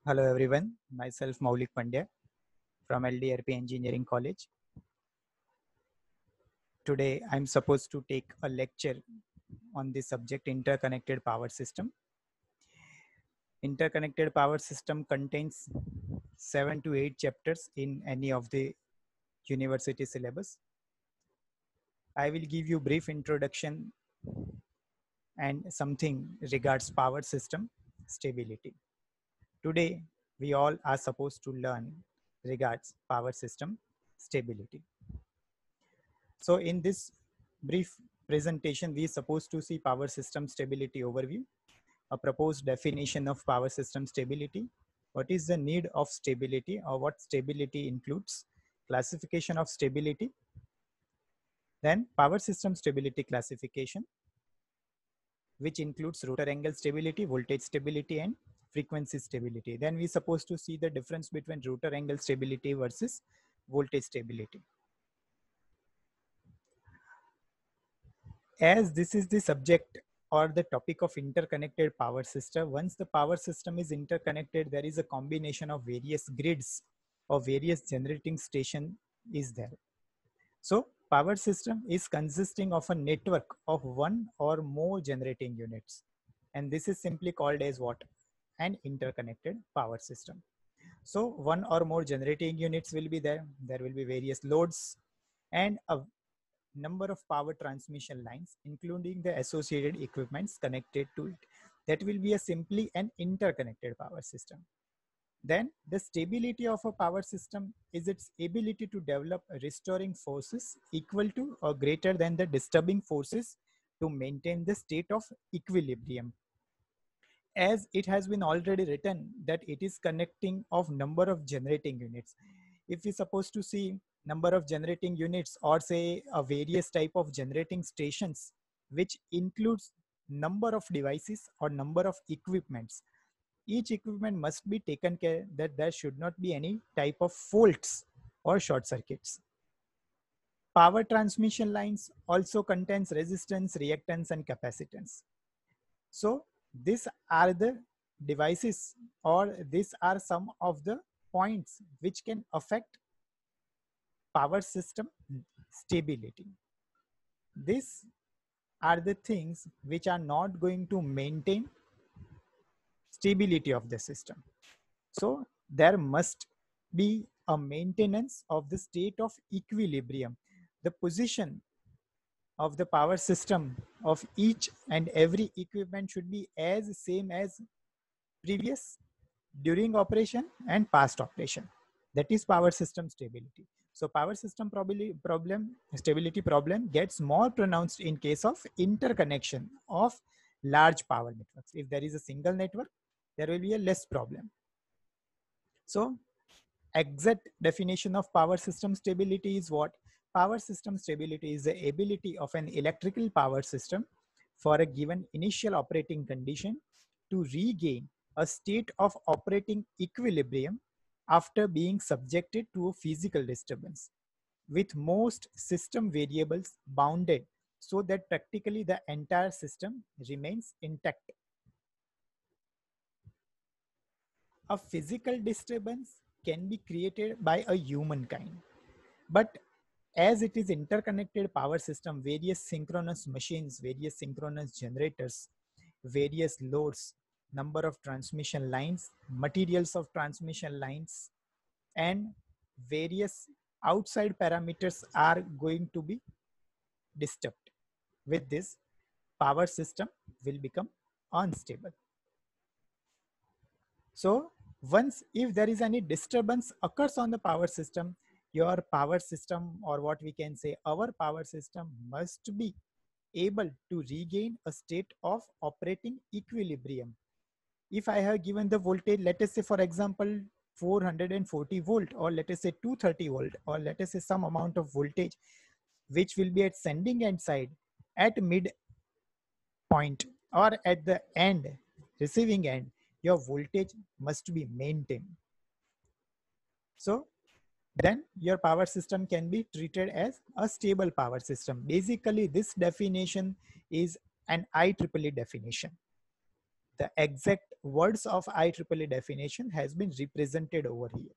Hello everyone, myself Maulik Pandya from LDRP Engineering College. Today I'm supposed to take a lecture on the subject interconnected power system. Interconnected power system contains 7 to 8 chapters in any of the university syllabus. I will give you brief introduction and something regards power system stability. Today we all are supposed to learn regards power system stability. So in this brief presentation, we are supposed to see power system stability overview, a proposed definition of power system stability, what is the need of stability or what stability includes, classification of stability, then power system stability classification, which includes rotor angle stability, voltage stability, and frequency stability. Then we are supposed to see the difference between rotor angle stability versus voltage stability. As this is the subject or the topic of interconnected power system, once the power system is interconnected, there is a combination of various grids or various generating station is there. So power system is consisting of a network of one or more generating units. And this is simply called as what? An interconnected power system. So one or more generating units will be there. There will be various loads and a number of power transmission lines, including the associated equipments connected to it. That will be a simply an interconnected power system. Then the stability of a power system is its ability to develop restoring forces equal to or greater than the disturbing forces to maintain the state of equilibrium. As it has been already written that it is connecting of number of generating units. If we supposed to see number of generating units or say a various type of generating stations, which includes number of devices or number of equipments, each equipment must be taken care that there should not be any type of faults or short circuits. Power transmission lines also contains resistance, reactance, and capacitance. So these are the devices or these are some of the points which can affect power system stability. These are the things which are not going to maintain stability of the system. So there must be a maintenance of the state of equilibrium. The position of the power system of each and every equipment should be as same as previous, during operation, and past operation. That is power system stability. So power system stability problem gets more pronounced in case of interconnection of large power networks. If there is a single network, there will be a less problem. So exact definition of power system stability is what? Power system stability is the ability of an electrical power system for a given initial operating condition to regain a state of operating equilibrium after being subjected to a physical disturbance, with most system variables bounded so that practically the entire system remains intact. A physical disturbance can be created by a humankind, but as it is interconnected power system, various synchronous machines, various synchronous generators, various loads, number of transmission lines, materials of transmission lines, and various outside parameters are going to be disturbed. With this, power system will become unstable. So once if there is any disturbance occurs on the power system, your power system, or what we can say our power system, must be able to regain a state of operating equilibrium. If I have given the voltage, let us say for example 440 volt, or let us say 230 volt, or let us say some amount of voltage which will be at sending end side, at mid point or at the end receiving end, your voltage must be maintained. So then your power system can be treated as a stable power system. Basically, this definition is an IEEE definition. The exact words of IEEE definition has been represented over here.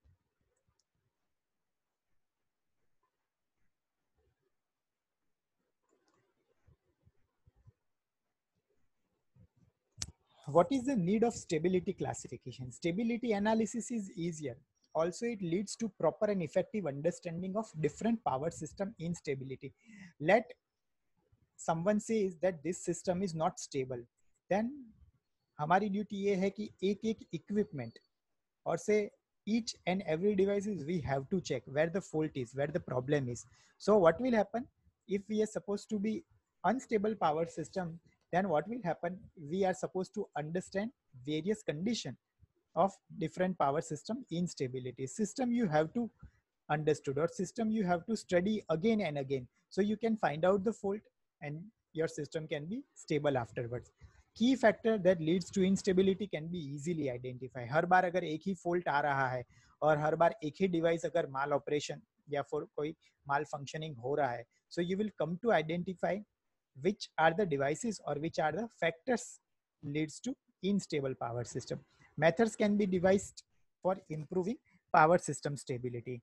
What is the need of stability classification? Stability analysis is easier. Also, it leads to proper and effective understanding of different power system instability. Let someone says that this system is not stable, then हमारी duty ये है कि एक एक equipment or say each and every devices we have to check where the fault is, where the problem is. So what will happen if we are supposed to be unstable power system, then what will happen, we are supposed to understand various condition of different power system instability. System you have to understood, or system you have to study again and again, so you can find out the fault and your system can be stable afterwards. Key factor that leads to instability can be easily identified. हर बार अगर एक ही fault आ रहा है और हर बार एक ही device अगर mal operation या फिर कोई mal functioning हो रहा है, so you will come to identify which are the devices or which are the factors leads to unstable power system. Methods can be devised for improving power system stability.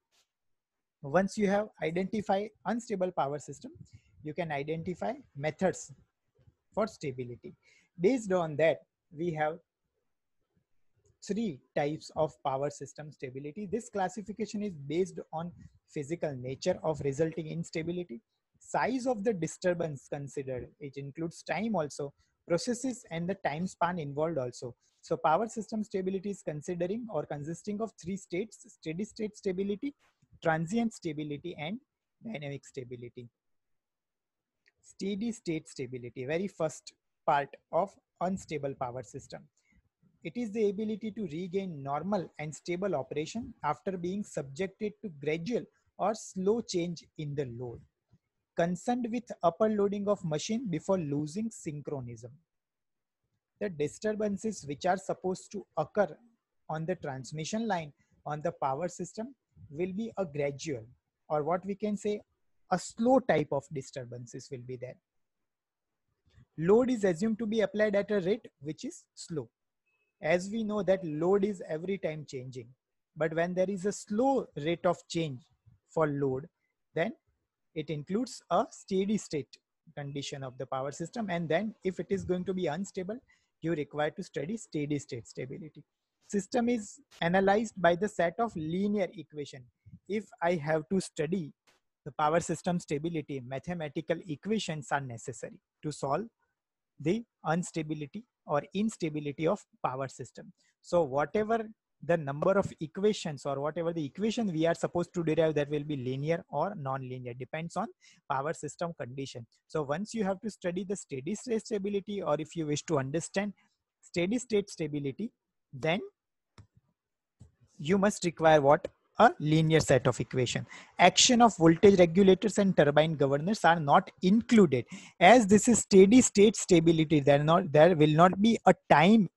Once you have identified unstable power system, you can identify methods for stability. Based on that, we have three types of power system stability. This classification is based on physical nature of resulting instability, size of the disturbance considered, it includes time also, processes and the time span involved also. So power system stability is considering or consisting of three states: steady state stability, transient stability, and dynamic stability. Steady state stability, very first part of unstable power system. It is the ability to regain normal and stable operation after being subjected to gradual or slow change in the load. Concerned with upper loading of machine before losing synchronism. The disturbances which are supposed to occur on the transmission line on the power system will be a gradual, or what we can say a slow type of disturbances will be there. Load is assumed to be applied at a rate which is slow. As we know that load is every time changing, but when there is a slow rate of change for load, then it includes a steady state condition of the power system, and then if it is going to be unstable, you require to study steady state stability. System is analyzed by the set of linear equation. If I have to study the power system stability, mathematical equations are necessary to solve the unstability or instability of power system. So whatever the number of equations or whatever the equation we are supposed to derive, that will be linear or non-linear, depends on power system condition. So once you have to study the steady state stability, or if you wish to understand steady state stability, then you must require what? A linear set of equation. Action of voltage regulators and turbine governors are not included, as this is steady state stability. There will not be a time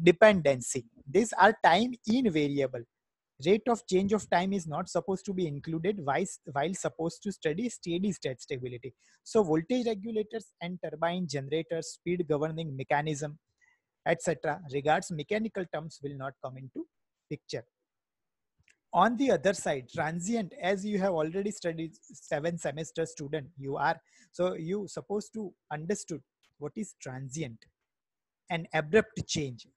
dependency. These are time invariable. Rate of change of time is not supposed to be included while supposed to study steady state stability. So voltage regulators and turbine generators, speed governing mechanism, etc. regards mechanical terms will not come into picture. On the other side, transient, as you have already studied 7 semester student, you are, so you supposed to understood what is transient, an abrupt change.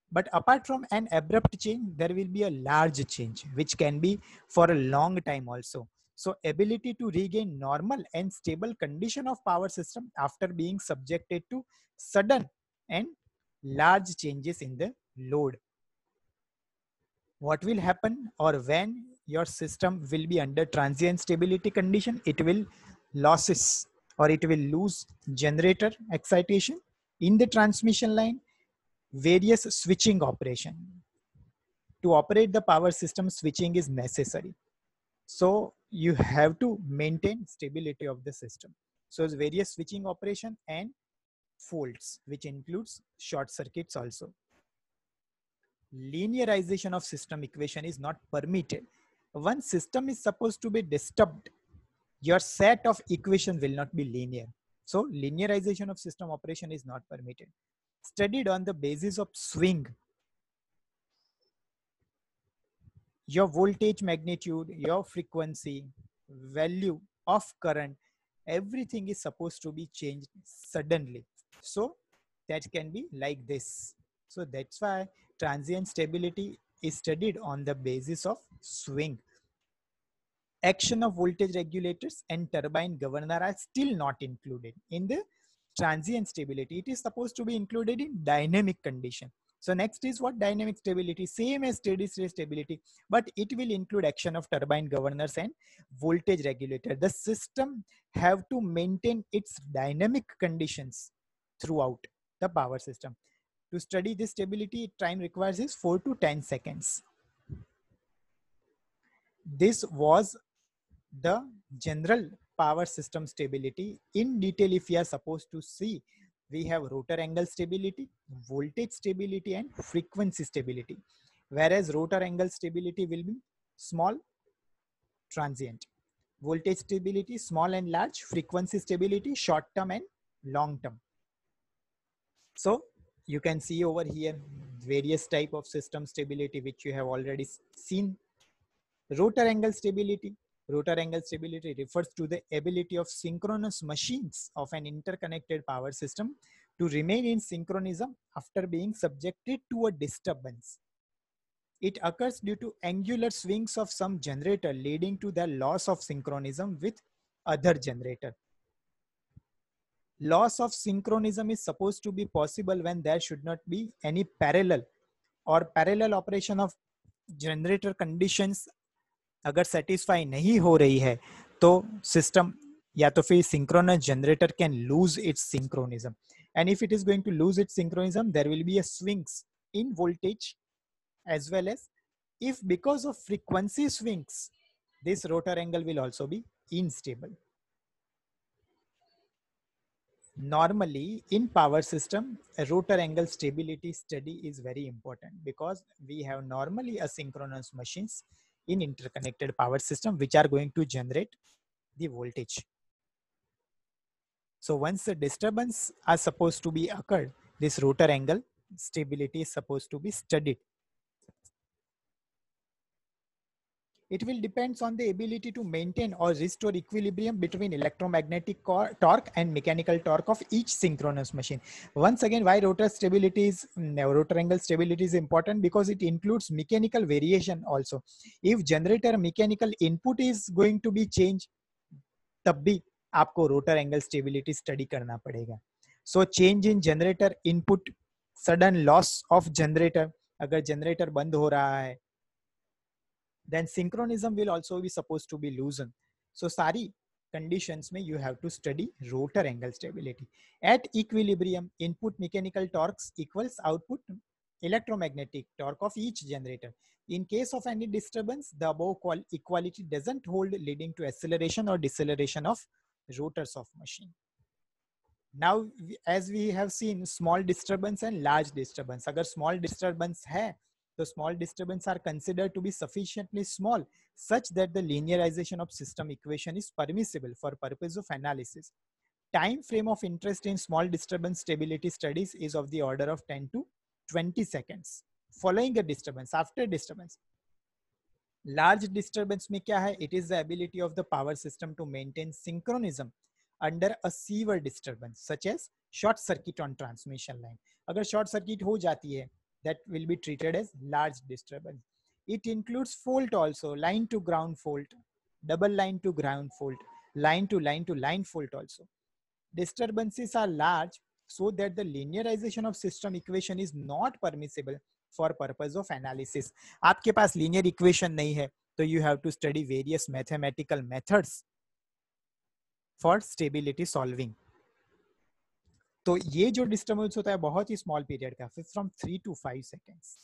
But apart from an abrupt change, there will be a large change, which can be for a long time also. So ability to regain normal and stable condition of power system after being subjected to sudden and large changes in the load. What will happen, or when your system will be under transient stability condition, it will losses, or it will lose generator excitation in the transmission line, various switching operation. To operate the power system, switching is necessary. So you have to maintain stability of the system. So it's various switching operation and faults, which includes short circuits also. Linearization of system equation is not permitted. One system is supposed to be disturbed, your set of equation will not be linear. So linearization of system operation is not permitted. studied on the basis of swing, your voltage magnitude, your frequency, value of current, everything is supposed to be changed suddenly. So that can be like this. So that's why transient stability is studied on the basis of swing. Action of voltage regulators and turbine governor are still not included in the transient stability. It is supposed to be included in dynamic condition. So next is what? Dynamic stability, same as steady state stability, but it will include action of turbine governors and voltage regulator. The system have to maintain its dynamic conditions throughout the power system. To study this stability, time requires is 4 to 10 seconds. This was the general power system stability. In detail, if we are supposed to see, we have rotor angle stability, voltage stability, and frequency stability. Whereas rotor angle stability will be small, transient. Voltage stability, small and large. Frequency stability, short term and long term. So you can see over here various type of system stability which you have already seen. Rotor angle stability. Rotor angle stability refers to the ability of synchronous machines of an interconnected power system to remain in synchronism after being subjected to a disturbance. It occurs due to angular swings of some generator leading to the loss of synchronism with other generator. Loss of synchronism is supposed to be possible when there should not be any parallel or parallel operation of generator conditions अगर satisfy नहीं हो रही है तो system या तो फिर synchronous generator can lose its synchronism, and if it is going to lose its synchronism there will be a swings in voltage, as well as if because of frequency swings this rotor angle will also be unstable. Normally in power system a rotor angle stability study is very important because we have normally asynchronous machines in interconnected power system which are going to generate the voltage. So once the disturbance are supposed to be occurred, this rotor angle stability is supposed to be studied. It will depends on the ability to maintain or restore equilibrium between electromagnetic torque and mechanical torque of each synchronous machine. Once again, why rotor stability is rotor angle stability is important because it includes mechanical variation also. If generator mechanical input is going to be changed, तब भी आपको rotor angle stability study करना पड़ेगा. So change in generator input, sudden loss of generator, अगर generator बंद हो रहा है then synchronism will also be supposed to be loosened. So सारी conditions में you have to study rotor angle stability. At equilibrium, input mechanical torques equals output electromagnetic torque of each generator. In case of any disturbance, the above equality doesn't hold, leading to acceleration or deceleration of rotors of machine. Now, as we have seen, small disturbance and large disturbance. अगर small disturbance है, the small disturbance are considered to be sufficiently small such that the linearization of system equation is permissible for purpose of analysis. Time frame of interest in small disturbance stability studies is of the order of 10 to 20 seconds following a disturbance. After disturbance, large disturbance में क्या है? It is the ability of the power system to maintain synchronism under a severe disturbance such as short circuit on transmission line. अगर short circuit हो जाती है, that will be treated as large disturbance. It includes fault also, line to ground fault, double line to ground fault, line to line fault also. Disturbances are large so that the linearization of system equation is not permissible for purpose of analysis. आपके पास linear equation नहीं है तो you have to study various mathematical methods for stability solving. तो ये जो disturbance होता है बहुत ही स्मॉल पीरियड का, from 3 to 5 seconds.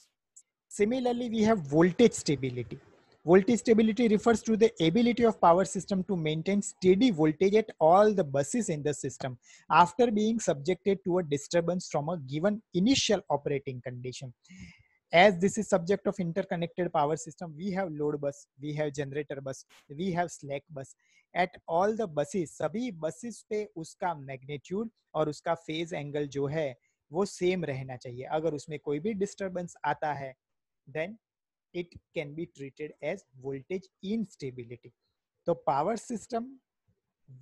Similarly, we have voltage stability. Voltage stability refers to the ability of power system to maintain steady voltage at all the buses in the system after being subjected to a disturbance from a given initial operating condition. As this is subject of interconnected power system, we have load bus, we have generator bus, we have slack bus. At all the buses, सभी buses पे उसका magnitude और उसका phase angle जो है वो same रहना चाहिए. अगर उसमें कोई भी डिस्टर्बेंस आता है then it can be treated as voltage instability. तो पावर सिस्टम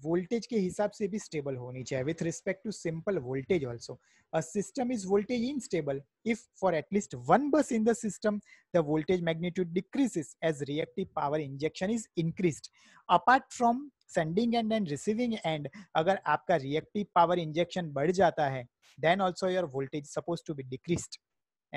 वोल्टेज के हिसाब से भी स्टेबल होनी चाहिए. With respect to simple voltage also a system is voltage instable if for at least one bus in the system the voltage magnitude decreases as reactive power injection is increased. Apart from sending end and receiving end, अगर आपका reactive power injection बढ़ जाता है then also your voltage suppose to be decreased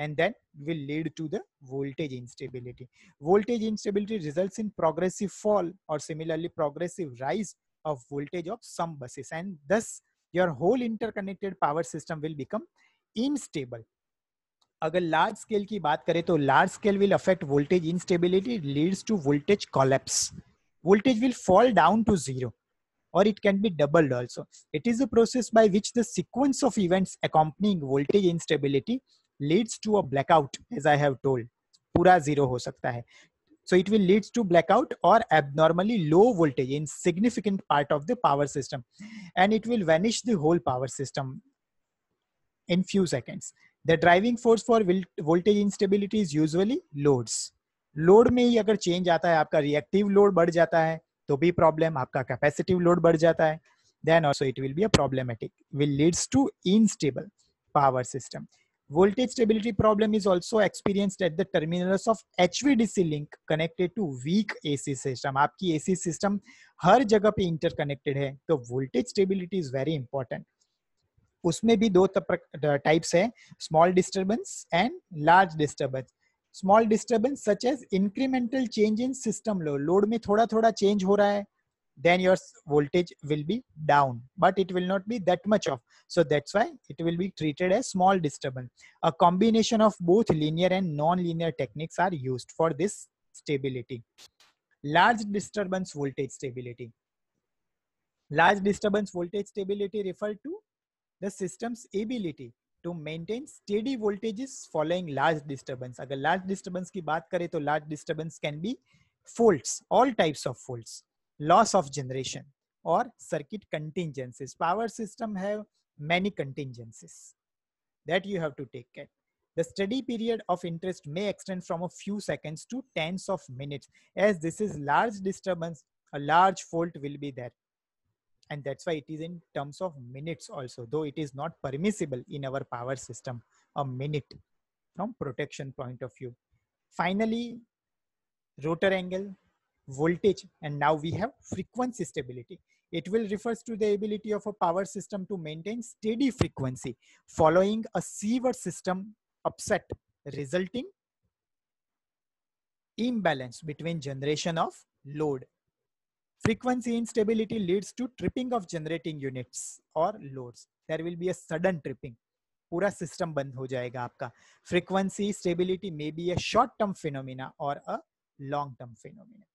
and that will lead to the voltage instability. Voltage instability results in progressive fall or similarly progressive rise of voltage of some buses, and thus your whole interconnected power system will become unstable. अगर large scale की बात करें तो large scale will affect voltage instability, leads to voltage collapse. Voltage will fall down to zero or it can be doubled also. It is a process by which the sequence of events accompanying voltage instability leads to a blackout, as I have told. पूरा zero हो सकता है. So it will lead to blackout or abnormally low voltage in significant part of the power system, and it will vanish the whole power system in few seconds. The driving force for voltage instability is usually loads. Load में ही अगर change आता है, आपका reactive load बढ़ जाता है तो भी प्रॉब्लम, आपका कैपेसिटिव लोड बढ़ जाता है then also it will be a problematic, will leads to unstable power system. Voltage stability problem is also experienced at the terminals of HVDC link connected to weak AC system. आपकी AC system हर जगह पे interconnected है तो voltage stability is very important. उसमें भी दो types है, small disturbance and large disturbance. Small disturbance such as incremental change in system load में थोड़ा थोड़ा चेंज हो रहा है then your voltage will be down but it will not be that much of, so that's why it will be treated as small disturbance. A combination of both linear and non-linear techniques are used for this stability. Large disturbance voltage stability. Large disturbance voltage stability refer to the system's ability to maintain steady voltages following large disturbance. अगर large disturbance की बात करें तो large disturbance can be faults, all types of faults, loss of generation or circuit contingencies. Power system have many contingencies that you have to take care. The study period of interest may extend from a few seconds to tens of minutes. As this is large disturbance, a large fault will be there, and that's why it is in terms of minutes also, though it is not permissible in our power system a minute from protection point of view. Finally, rotor angle, voltage, and now we have frequency stability. It will refers to the ability of a power system to maintain steady frequency following a severe system upset resulting imbalance between generation of load. Frequency instability leads to tripping of generating units or loads. There will be a sudden tripping. पूरा system बंद हो जाएगा आपका. Frequency stability may be a short-term phenomena or a long-term phenomena.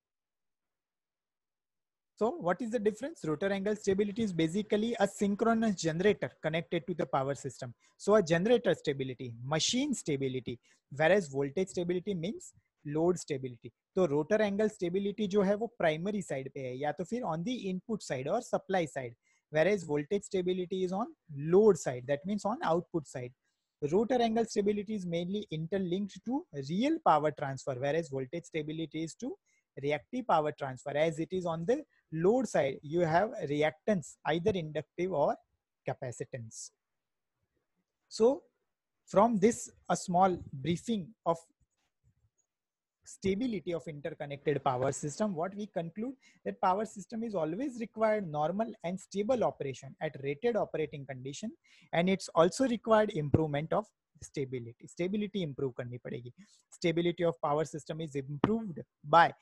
So what is the difference? Rotor angle stability is basically a synchronous generator connected to the power system. So a generator stability, machine stability, whereas voltage stability means load stability. तो rotor angle stability जो है वो primary side पे है या तो फिर on the input side और supply side, whereas voltage stability is on load side, that means on output side. Rotor angle stability is mainly interlinked to real power transfer, whereas voltage stability is to reactive power transfer. As it is on the load side, you have reactance, either inductive or capacitance. So from this a small briefing of stability of interconnected power system, what we conclude that power system is always required normal and stable operation at rated operating condition, and it's also required improvement of stability. Stability improve करनी पड़ेगी. Stability of power system is improved by,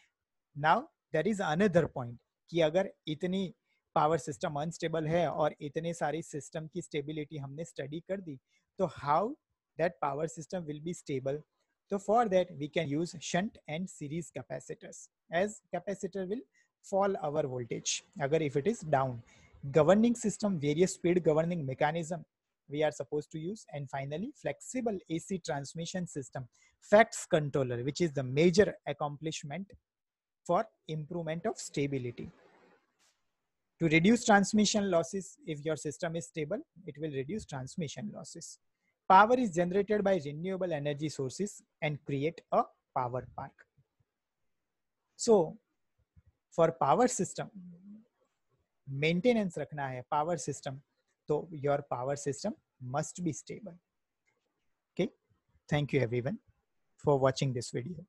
now there is another point कि अगर इतनी power system unstable है और इतने सारी system की स्टेबिलिटी हमने स्टडी कर दी, तो how that power system will be stable. So for that we can use shunt and series capacitors, as capacitor will fall our voltage agar if it is down. Governing system, various speed governing mechanism we are supposed to use, and finally flexible AC transmission system, FACTS controller, which is the major accomplishment for improvement of stability. To reduce transmission losses, if your system is stable, it will reduce transmission losses. power is generated by renewable energy sources and create a power park. So for power system, maintenance रखना है power system, तो your power system must be stable. Okay, thank you everyone for watching this video.